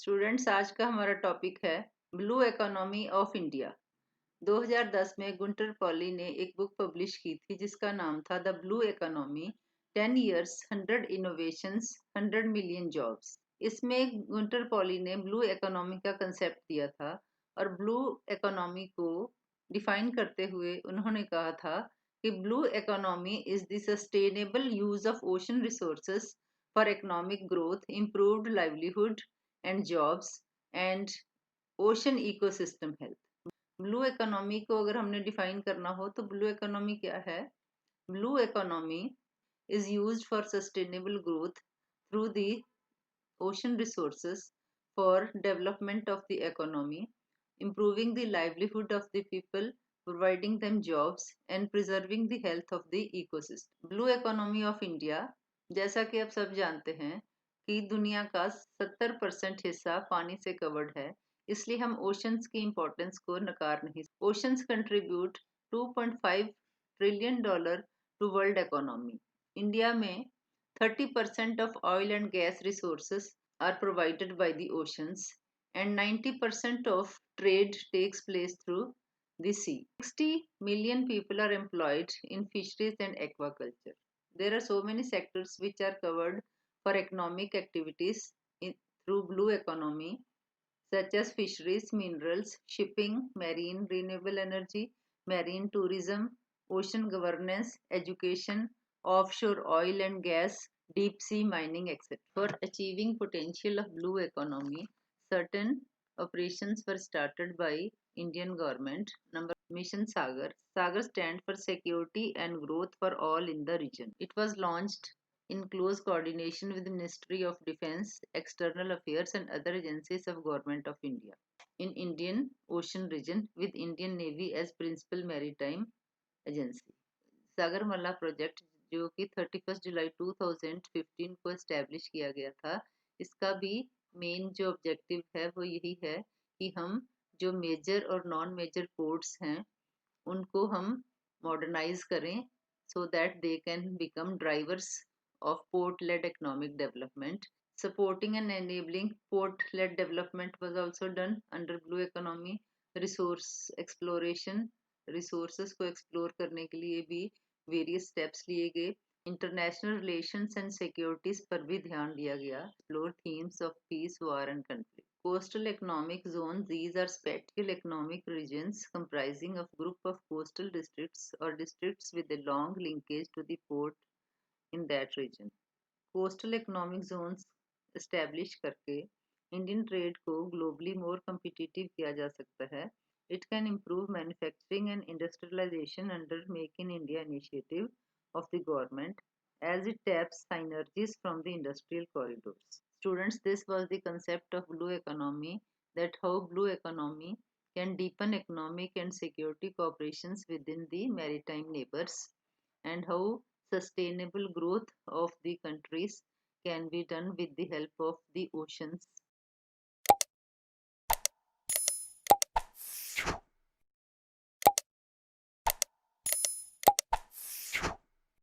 Students, आज का हमारा टॉपिक है ब्लू इकोनॉमी ऑफ इंडिया। 2010 में गुंटर पॉली ने एक बुक पब्लिश की थी जिसका नाम था the blue economy 10 years 100 innovations 100 million jobs. इसमें गुंटर पॉली ने ब्लू इकोनॉमी का कंसेप्ट दिया था और ब्लू इकोनॉमी को डिफाइन करते हुए उन्होंने कहा था कि blue economy is the sustainable use of ocean resources for economic growth, improved livelihood and jobs and ocean ecosystem health. Blue economy को अगर हमने डिफाइन करना हो तो ब्लू इकोनॉमी क्या है? Blue economy is used for sustainable growth through the ocean resources for development of the economy, improving the livelihood of the people, providing them jobs and preserving the health of the ecosystem. Blue economy of India, जैसा कि आप सब जानते हैं कि दुनिया का 70% हिस्सा पानी से कवर्ड है, इसलिए हम ओशंस की इम्पोर्टेंस को नकार नहीं। Oceans contribute $2.5 trillion to world economy. India में 30% of oil and gas resources are provided by the oceans, and 90% of trade takes place through the sea. 60 million people are employed in fisheries and aquaculture. There are so many sectors which are covered for economic activities through blue economy, such as fisheries, minerals, shipping, marine renewable energy, marine tourism, ocean governance, education, offshore oil and gas, deep sea mining, etc. For achieving potential of blue economy, certain operations were started by Indian government. Number Mission Sagar. Sagar stands for security and growth for all in the region. It was launched in close coordination with the Ministry of Defence, External Affairs and other agencies of Government of India in Indian Ocean region with Indian Navy as principal maritime agency. Sagarmala project जो कि 31 जुलाई 2015 को establish किया गया था, इसका भी main जो objective है वो यही है कि हम जो मेजर और नॉन मेजर पोर्ट्स हैं उनको हम मॉडर्नाइज करें so that they can become drivers of port-led economic development. Supporting and enabling port-led development was also done under blue economy. Resource exploration, resources को explore करने के लिए भी various steps लिए गए. International relations and securities पर भी ध्यान दिया गया. Explore themes of peace, war and conflict. Coastal economic zones, these are special economic regions comprising of group of coastal districts or districts with a long linkage to the port in that region. Coastal economic zones establish करके Indian trade को globally more competitive किया जा सकता है. It can improve manufacturing and industrialization under Make in India initiative of the government as it taps synergies from the industrial corridors. Students, this was the concept of blue economy, that how blue economy can deepen economic and security cooperations within the maritime neighbors and how sustainable growth of the countries can be done with the help of the oceans